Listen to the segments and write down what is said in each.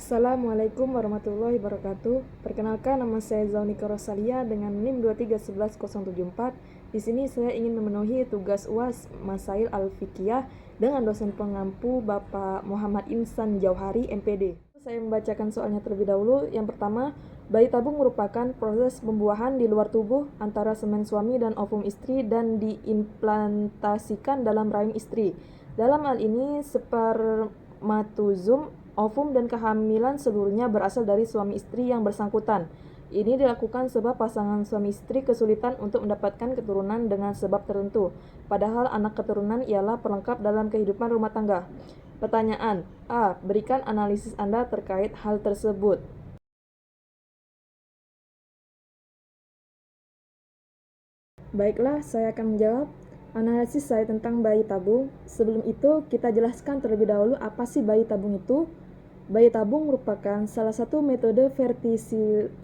Assalamualaikum warahmatullahi wabarakatuh. Perkenalkan, nama saya Zaunika Rosalia dengan NIM 2311074. Di sini saya ingin memenuhi tugas UAS Masail Al-Fiqhiyah dengan dosen pengampu Bapak Muhammad Insan Jauhari, MPD. Saya membacakan soalnya terlebih dahulu. Yang pertama, bayi tabung merupakan proses pembuahan di luar tubuh antara semen suami dan ovum istri dan diimplantasikan dalam rahim istri. Dalam hal ini, spermatozoom, ovum dan kehamilan seluruhnya berasal dari suami istri yang bersangkutan. Ini dilakukan sebab pasangan suami istri kesulitan untuk mendapatkan keturunan dengan sebab tertentu. Padahal anak keturunan ialah pelengkap dalam kehidupan rumah tangga. Pertanyaan: A. Berikan analisis Anda terkait hal tersebut. Baiklah, saya akan menjawab analisis saya tentang bayi tabung. Sebelum itu, kita jelaskan terlebih dahulu apa sih bayi tabung itu. Bayi tabung merupakan salah satu metode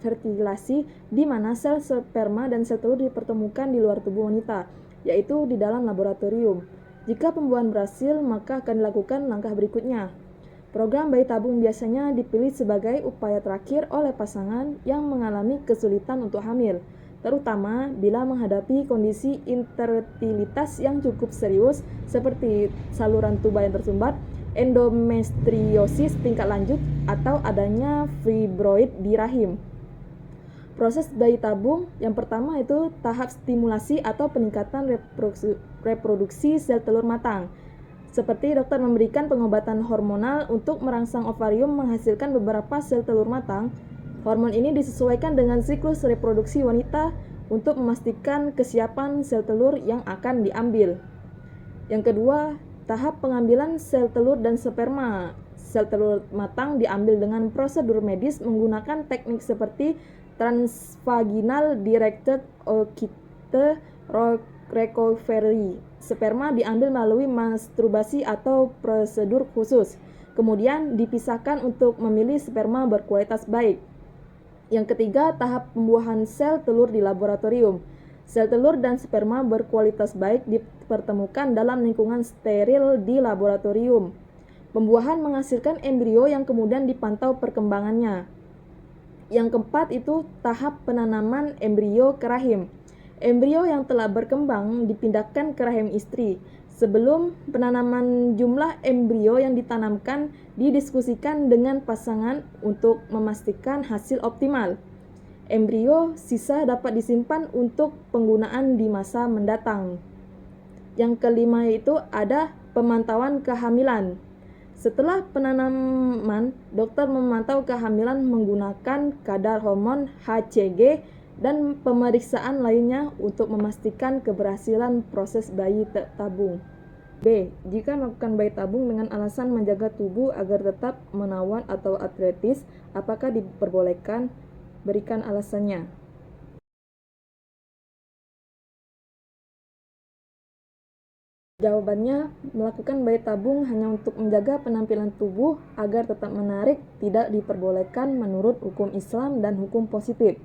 fertilasi di mana sel sperma dan sel telur dipertemukan di luar tubuh wanita, yaitu di dalam laboratorium. Jika pembuahan berhasil, maka akan dilakukan langkah berikutnya. Program bayi tabung biasanya dipilih sebagai upaya terakhir oleh pasangan yang mengalami kesulitan untuk hamil, terutama bila menghadapi kondisi infertilitas yang cukup serius seperti saluran tuba yang tersumbat, endometriosis tingkat lanjut, atau adanya fibroid di rahim. Proses bayi tabung yang pertama itu tahap stimulasi atau peningkatan reproduksi sel telur matang. Seperti dokter memberikan pengobatan hormonal untuk merangsang ovarium menghasilkan beberapa sel telur matang. Hormon ini disesuaikan dengan siklus reproduksi wanita untuk memastikan kesiapan sel telur yang akan diambil. Yang kedua, tahap pengambilan sel telur dan sperma. Sel telur matang diambil dengan prosedur medis menggunakan teknik seperti transvaginal directed oocyte recovery. Sperma diambil melalui masturbasi atau prosedur khusus. Kemudian dipisahkan untuk memilih sperma berkualitas baik. Yang ketiga, tahap pembuahan sel telur di laboratorium. Sel telur dan sperma berkualitas baik dipertemukan dalam lingkungan steril di laboratorium. Pembuahan menghasilkan embrio yang kemudian dipantau perkembangannya. Yang keempat itu tahap penanaman embrio ke rahim. Embrio yang telah berkembang dipindahkan ke rahim istri. Sebelum penanaman, jumlah embrio yang ditanamkan didiskusikan dengan pasangan untuk memastikan hasil optimal. Embrio sisa dapat disimpan untuk penggunaan di masa mendatang. Yang kelima itu ada pemantauan kehamilan. Setelah penanaman, dokter memantau kehamilan menggunakan kadar hormon HCG dan pemeriksaan lainnya untuk memastikan keberhasilan proses bayi tabung. B. Jika melakukan bayi tabung dengan alasan menjaga tubuh agar tetap menawan atau atletis, apakah diperbolehkan? Berikan alasannya. Jawabannya, melakukan bayi tabung hanya untuk menjaga penampilan tubuh agar tetap menarik tidak diperbolehkan menurut hukum Islam dan hukum positif.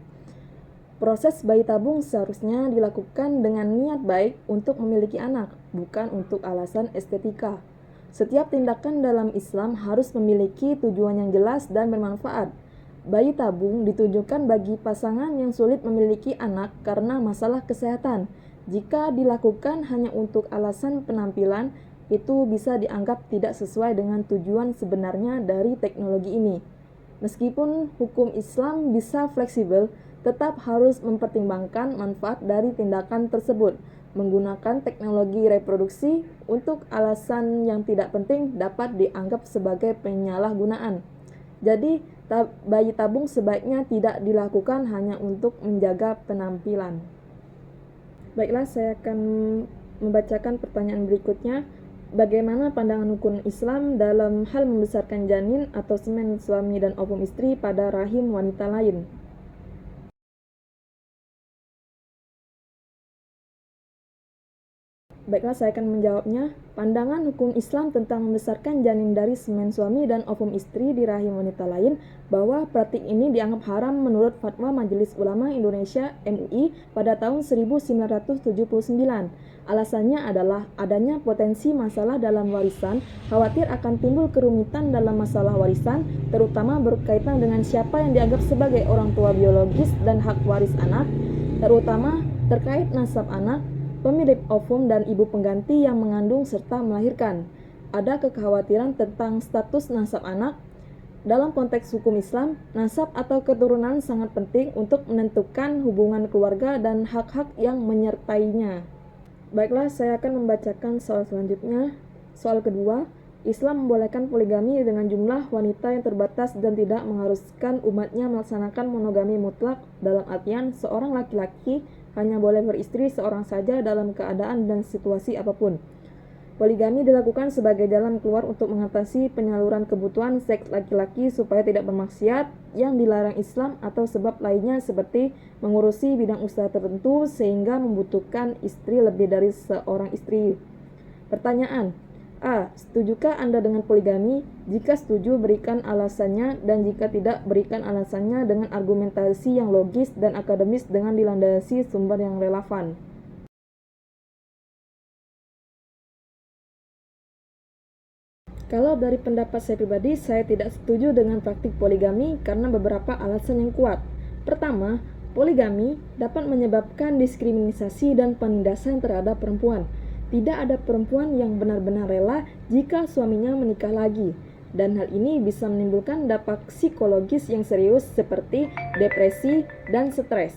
Proses bayi tabung seharusnya dilakukan dengan niat baik untuk memiliki anak, bukan untuk alasan estetika. Setiap tindakan dalam Islam harus memiliki tujuan yang jelas dan bermanfaat. Bayi tabung ditujukan bagi pasangan yang sulit memiliki anak karena masalah kesehatan. Jika dilakukan hanya untuk alasan penampilan, itu bisa dianggap tidak sesuai dengan tujuan sebenarnya dari teknologi ini. Meskipun hukum Islam bisa fleksibel, tetap harus mempertimbangkan manfaat dari tindakan tersebut. Menggunakan teknologi reproduksi untuk alasan yang tidak penting dapat dianggap sebagai penyalahgunaan. Jadi, bayi tabung sebaiknya tidak dilakukan hanya untuk menjaga penampilan. Baiklah, saya akan membacakan pertanyaan berikutnya. Bagaimana pandangan hukum Islam dalam hal membesarkan janin atau semen suami dan ovum istri pada rahim wanita lain? Baiklah, saya akan menjawabnya. Pandangan hukum Islam tentang membesarkan janin dari semen suami dan ovum istri di rahim wanita lain, bahwa praktik ini dianggap haram menurut Fatwa Majelis Ulama Indonesia (MUI) pada tahun 1979. Alasannya adalah adanya potensi masalah dalam warisan, khawatir akan timbul kerumitan dalam masalah warisan, terutama berkaitan dengan siapa yang dianggap sebagai orang tua biologis dan hak waris anak, terutama terkait nasab anak, pemilik ovum dan ibu pengganti yang mengandung serta melahirkan. Ada kekhawatiran tentang status nasab anak. Dalam konteks hukum Islam, nasab atau keturunan sangat penting untuk menentukan hubungan keluarga dan hak-hak yang menyertainya. Baiklah, saya akan membacakan soal selanjutnya. Soal kedua, Islam membolehkan poligami dengan jumlah wanita yang terbatas dan tidak mengharuskan umatnya melaksanakan monogami mutlak, dalam artian seorang laki-laki hanya boleh beristri seorang saja dalam keadaan dan situasi apapun. Poligami dilakukan sebagai jalan keluar untuk mengatasi penyaluran kebutuhan seks laki-laki supaya tidak bermaksiat yang dilarang Islam atau sebab lainnya seperti mengurusi bidang usaha tertentu sehingga membutuhkan istri lebih dari seorang istri. Pertanyaan: A. Setujukah Anda dengan poligami? Jika setuju, berikan alasannya, dan jika tidak, berikan alasannya dengan argumentasi yang logis dan akademis dengan dilandasi sumber yang relevan. Kalau dari pendapat saya pribadi, saya tidak setuju dengan praktik poligami karena beberapa alasan yang kuat. Pertama, poligami dapat menyebabkan diskriminasi dan penindasan terhadap perempuan. Tidak ada perempuan yang benar-benar rela jika suaminya menikah lagi, dan hal ini bisa menimbulkan dampak psikologis yang serius seperti depresi dan stres.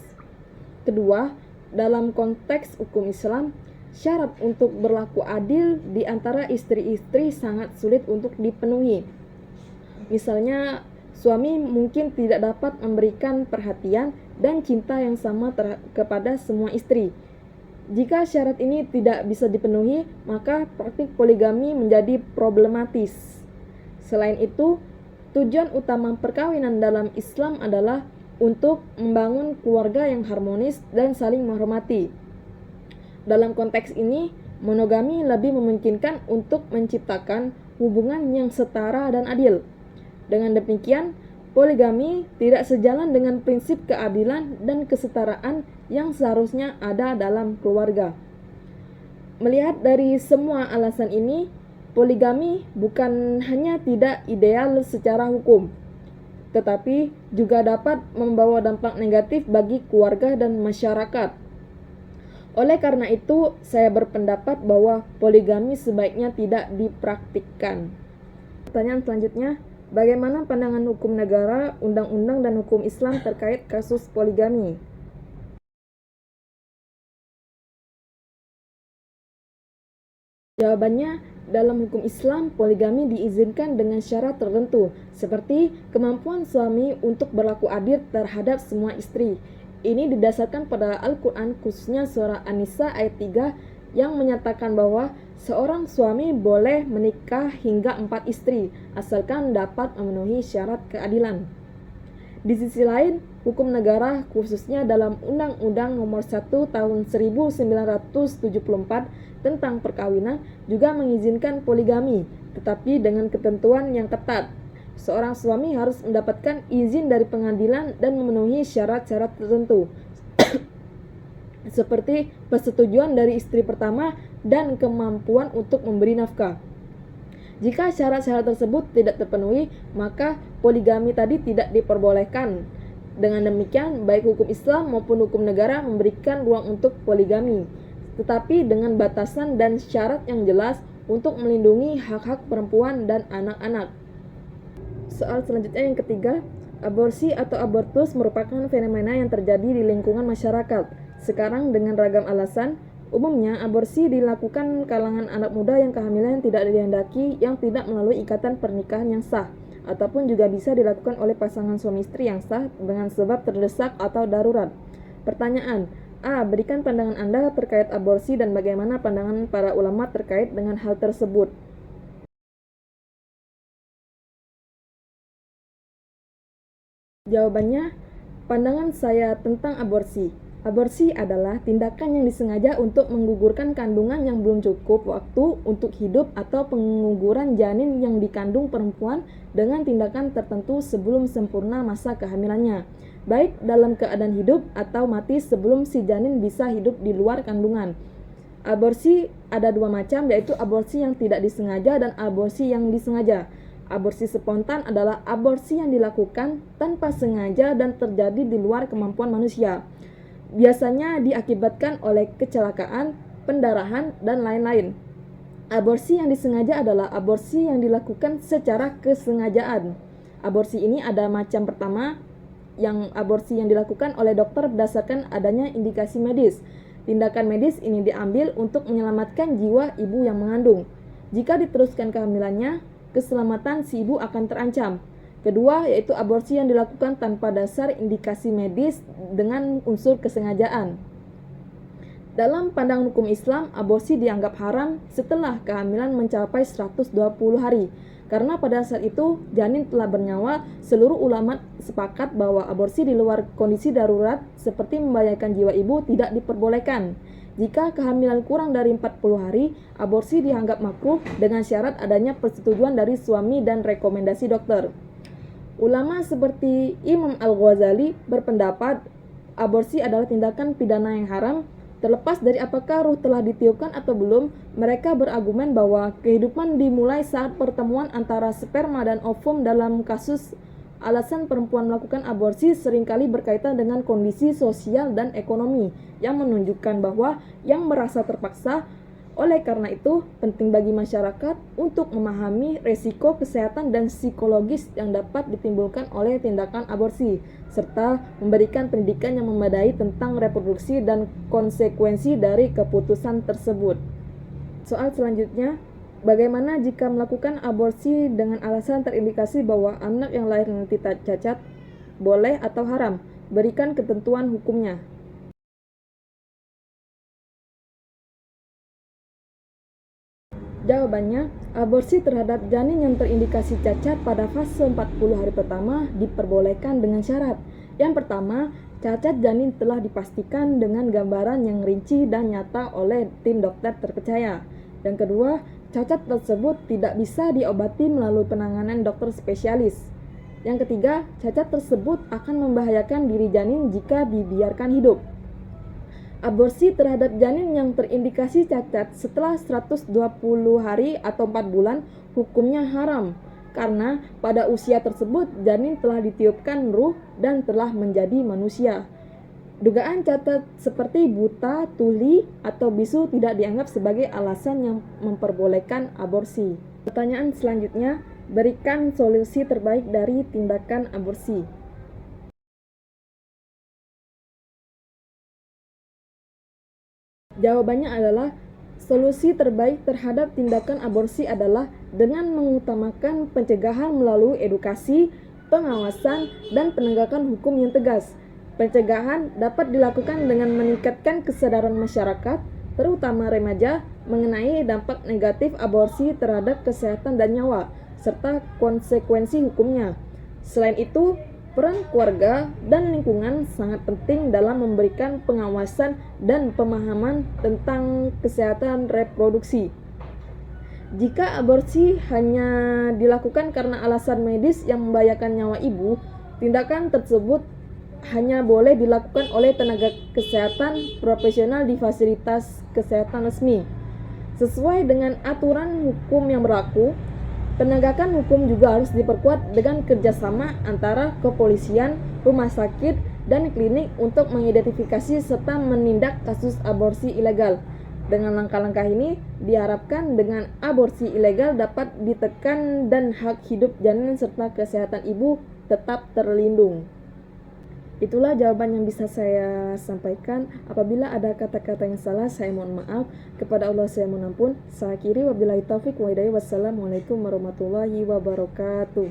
Kedua, dalam konteks hukum Islam, syarat untuk berlaku adil di antara istri-istri sangat sulit untuk dipenuhi. Misalnya, suami mungkin tidak dapat memberikan perhatian dan cinta yang sama kepada semua istri. Jika syarat ini tidak bisa dipenuhi, maka praktik poligami menjadi problematis. Selain itu, tujuan utama perkawinan dalam Islam adalah untuk membangun keluarga yang harmonis dan saling menghormati. Dalam konteks ini, monogami lebih memungkinkan untuk menciptakan hubungan yang setara dan adil. Dengan demikian, poligami tidak sejalan dengan prinsip keadilan dan kesetaraan yang seharusnya ada dalam keluarga. Melihat dari semua alasan ini, poligami bukan hanya tidak ideal secara hukum, tetapi juga dapat membawa dampak negatif bagi keluarga dan masyarakat. Oleh karena itu, saya berpendapat bahwa poligami sebaiknya tidak dipraktikkan. Pertanyaan selanjutnya, bagaimana pandangan hukum negara, undang-undang, dan hukum Islam terkait kasus poligami? Jawabannya, dalam hukum Islam, poligami diizinkan dengan syarat tertentu, seperti kemampuan suami untuk berlaku adil terhadap semua istri. Ini didasarkan pada Al-Quran, khususnya surah An-Nisa ayat 3 yang menyatakan bahwa seorang suami boleh menikah hingga 4 istri asalkan dapat memenuhi syarat keadilan. Di sisi lain, hukum negara khususnya dalam Undang-Undang Nomor 1 Tahun 1974 tentang perkawinan juga mengizinkan poligami, tetapi dengan ketentuan yang ketat. Seorang suami harus mendapatkan izin dari pengadilan dan memenuhi syarat-syarat tertentu, seperti persetujuan dari istri pertama dan kemampuan untuk memberi nafkah. Jika syarat-syarat tersebut tidak terpenuhi, maka poligami tadi tidak diperbolehkan. Dengan demikian, baik hukum Islam maupun hukum negara memberikan ruang untuk poligami, tetapi dengan batasan dan syarat yang jelas untuk melindungi hak-hak perempuan dan anak-anak. Soal selanjutnya yang ketiga, aborsi atau abortus merupakan fenomena yang terjadi di lingkungan masyarakat. Sekarang dengan ragam alasan, umumnya aborsi dilakukan kalangan anak muda yang kehamilan tidak dikehendaki yang tidak melalui ikatan pernikahan yang sah, ataupun juga bisa dilakukan oleh pasangan suami istri yang sah dengan sebab terdesak atau darurat. Pertanyaan: A. Berikan pandangan Anda terkait aborsi dan bagaimana pandangan para ulama terkait dengan hal tersebut. Jawabannya, pandangan saya tentang aborsi. Aborsi adalah tindakan yang disengaja untuk menggugurkan kandungan yang belum cukup waktu untuk hidup atau penguguran janin yang dikandung perempuan dengan tindakan tertentu sebelum sempurna masa kehamilannya, baik dalam keadaan hidup atau mati sebelum si janin bisa hidup di luar kandungan. Aborsi ada dua macam, yaitu aborsi yang tidak disengaja dan aborsi yang disengaja. Aborsi spontan adalah aborsi yang dilakukan tanpa sengaja dan terjadi di luar kemampuan manusia. Biasanya diakibatkan oleh kecelakaan, pendarahan, dan lain-lain. Aborsi yang disengaja adalah aborsi yang dilakukan secara kesengajaan. Aborsi ini ada macam pertama, yang aborsi yang dilakukan oleh dokter berdasarkan adanya indikasi medis. Tindakan medis ini diambil untuk menyelamatkan jiwa ibu yang mengandung. Jika diteruskan kehamilannya, keselamatan si ibu akan terancam. Kedua, yaitu aborsi yang dilakukan tanpa dasar indikasi medis dengan unsur kesengajaan. Dalam pandangan hukum Islam, aborsi dianggap haram setelah kehamilan mencapai 120 hari. Karena pada saat itu janin telah bernyawa, seluruh ulama sepakat bahwa aborsi di luar kondisi darurat seperti membahayakan jiwa ibu tidak diperbolehkan. Jika kehamilan kurang dari 40 hari, aborsi dianggap makruh dengan syarat adanya persetujuan dari suami dan rekomendasi dokter. Ulama seperti Imam Al-Ghazali berpendapat aborsi adalah tindakan pidana yang haram. Terlepas dari apakah ruh telah ditiupkan atau belum, mereka berargumen bahwa kehidupan dimulai saat pertemuan antara sperma dan ovum. Dalam kasus alasan perempuan melakukan aborsi seringkali berkaitan dengan kondisi sosial dan ekonomi yang menunjukkan bahwa yang merasa terpaksa. Oleh karena itu, penting bagi masyarakat untuk memahami resiko kesehatan dan psikologis yang dapat ditimbulkan oleh tindakan aborsi, serta memberikan pendidikan yang memadai tentang reproduksi dan konsekuensi dari keputusan tersebut. Soal selanjutnya, bagaimana jika melakukan aborsi dengan alasan terindikasi bahwa anak yang lahir nanti cacat, boleh atau haram? Berikan ketentuan hukumnya. Jawabannya, aborsi terhadap janin yang terindikasi cacat pada fase 40 hari pertama diperbolehkan dengan syarat. Yang pertama, cacat janin telah dipastikan dengan gambaran yang rinci dan nyata oleh tim dokter terpercaya. Yang kedua, cacat tersebut tidak bisa diobati melalui penanganan dokter spesialis. Yang ketiga, cacat tersebut akan membahayakan diri janin jika dibiarkan hidup. Aborsi terhadap janin yang terindikasi cacat setelah 120 hari atau 4 bulan hukumnya haram, karena pada usia tersebut janin telah ditiupkan ruh dan telah menjadi manusia. Dugaan cacat seperti buta, tuli, atau bisu tidak dianggap sebagai alasan yang memperbolehkan aborsi. Pertanyaan selanjutnya, berikan solusi terbaik dari tindakan aborsi. Jawabannya adalah solusi terbaik terhadap tindakan aborsi adalah dengan mengutamakan pencegahan melalui edukasi, pengawasan, dan penegakan hukum yang tegas. Pencegahan dapat dilakukan dengan meningkatkan kesadaran masyarakat, terutama remaja, mengenai dampak negatif aborsi terhadap kesehatan dan nyawa, serta konsekuensi hukumnya. Selain itu, peran keluarga dan lingkungan sangat penting dalam memberikan pengawasan dan pemahaman tentang kesehatan reproduksi. Jika aborsi hanya dilakukan karena alasan medis yang membahayakan nyawa ibu, tindakan tersebut hanya boleh dilakukan oleh tenaga kesehatan profesional di fasilitas kesehatan resmi. Sesuai dengan aturan hukum yang berlaku, penegakan hukum juga harus diperkuat dengan kerjasama antara kepolisian, rumah sakit, dan klinik untuk mengidentifikasi serta menindak kasus aborsi ilegal. Dengan langkah-langkah ini, diharapkan dengan aborsi ilegal dapat ditekan dan hak hidup janin serta kesehatan ibu tetap terlindung. Itulah jawaban yang bisa saya sampaikan. Apabila ada kata-kata yang salah, saya mohon maaf. Kepada Allah saya mohon ampun. Saya akhiri, wabillahi taufik wa hidayah. Wassalamualaikum warahmatullahi wabarakatuh.